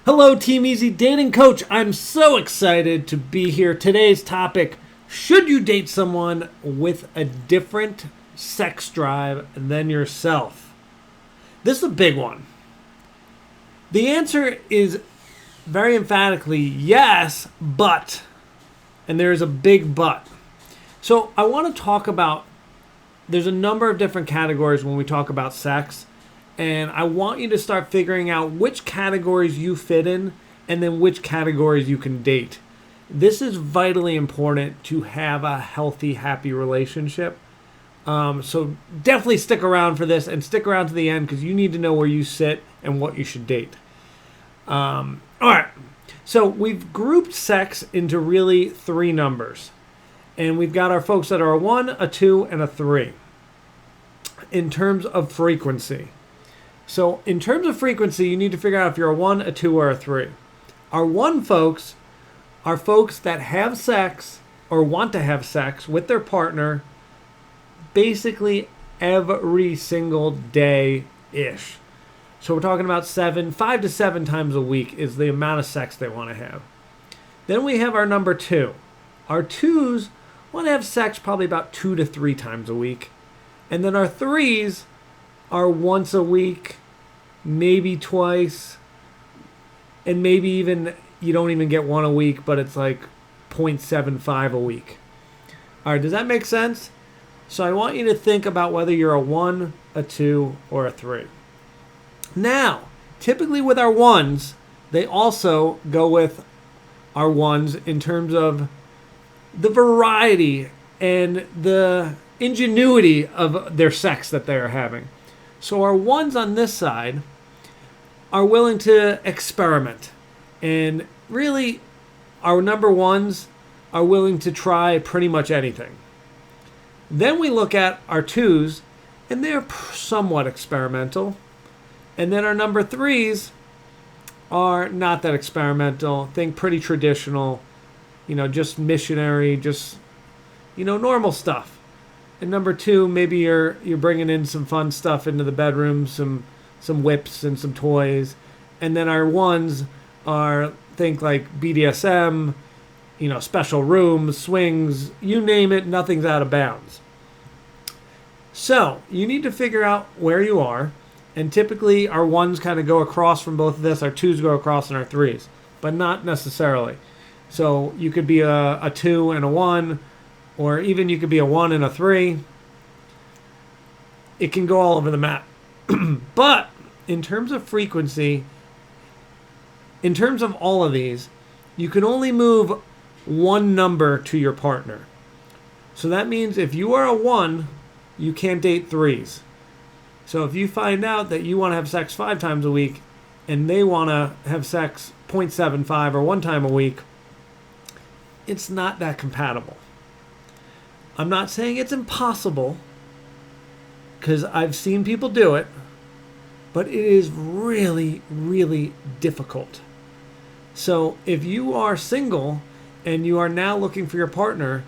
Hello, Team Easy Dating Coach. I'm so excited to be here. Today's topic, should you date someone with a different sex drive than yourself? This is a big one. The answer is very emphatically yes, but, and there's a big but. So I want to talk about, there's a number of different categories when we talk about sex. And I want you to start figuring out which categories you fit in and then which categories you can date. This is vitally important to have a healthy, happy relationship. So definitely stick around for this and stick around to the end because you need to know where you sit and what you should date. All right. So we've grouped sex into really three numbers. And we've got our folks that are a 1, a 2, and a 3 in terms of frequency. So in terms of frequency, you need to figure out if you're a 1, a 2, or a 3. Our 1 folks are folks that have sex or want to have sex with their partner basically every single day-ish. So we're talking about 5 to 7 times a week is the amount of sex they want to have. Then we have our number 2. Our 2s want to have sex probably about 2 to 3 times a week. And then our 3s are once a week, maybe twice, and maybe even you don't even get one a week, but it's like 0.75 a week. All right, does that make sense? So I want you to think about whether you're a 1, a 2, or a 3. Now, typically with our 1s, they also go with our 1s in terms of the variety and the ingenuity of their sex that they are having. So our 1s on this side are willing to experiment. And really, our number 1s are willing to try pretty much anything. Then we look at our 2s, and they're somewhat experimental. And then our number 3s are not that experimental. Think pretty traditional, just missionary, just, normal stuff. And number 2, maybe you're bringing in some fun stuff into the bedroom, some whips and some toys. And then our 1s are, think like BDSM, special rooms, swings, you name it, nothing's out of bounds. So you need to figure out where you are. And typically our 1s kind of go across from both of this. Our 2s go across in our 3s, but not necessarily. So you could be a 2 and a 1, or even you could be a 1 and a 3. It can go all over the map. But in terms of frequency, in terms of all of these, you can only move one number to your partner. So that means if you are a 1, you can't date 3s. So if you find out that you want to have sex 5 times a week and they want to have sex 0.75 or 1 time a week, it's not that compatible. I'm not saying it's impossible, because I've seen people do it, but it is really, really difficult. So if you are single and you are now looking for your partner,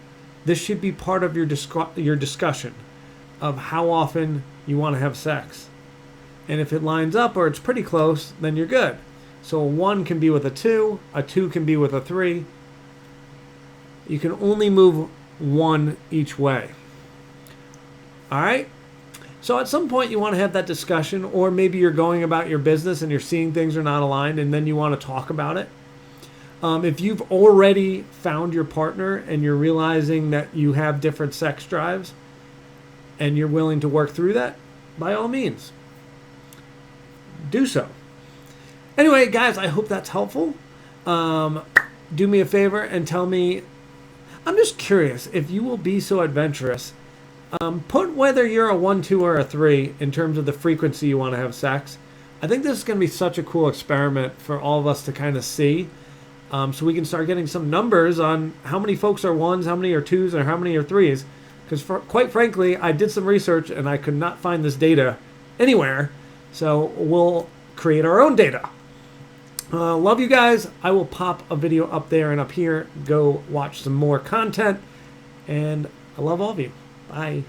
this should be part of your discussion of how often you want to have sex. And if it lines up or it's pretty close, then you're good. So a 1 can be with a 2 can be with a 3. You can only move 1 each way. All right? So at some point you want to have that discussion, or maybe you're going about your business and you're seeing things are not aligned and then you want to talk about it. If you've already found your partner and you're realizing that you have different sex drives and you're willing to work through that, by all means, do so. Anyway, guys, I hope that's helpful. Do me a favor and tell me, I'm just curious if you will be so adventurous. Put whether you're a 1, 2, or a 3 in terms of the frequency you want to have sex. I think this is going to be such a cool experiment for all of us to kind of see. So we can start getting some numbers on how many folks are 1s, how many are 2s, or how many are 3s. Because quite frankly, I did some research and I could not find this data anywhere. So we'll create our own data. Love you guys. I will pop a video up there and up here. Go watch some more content. And I love all of you. Bye.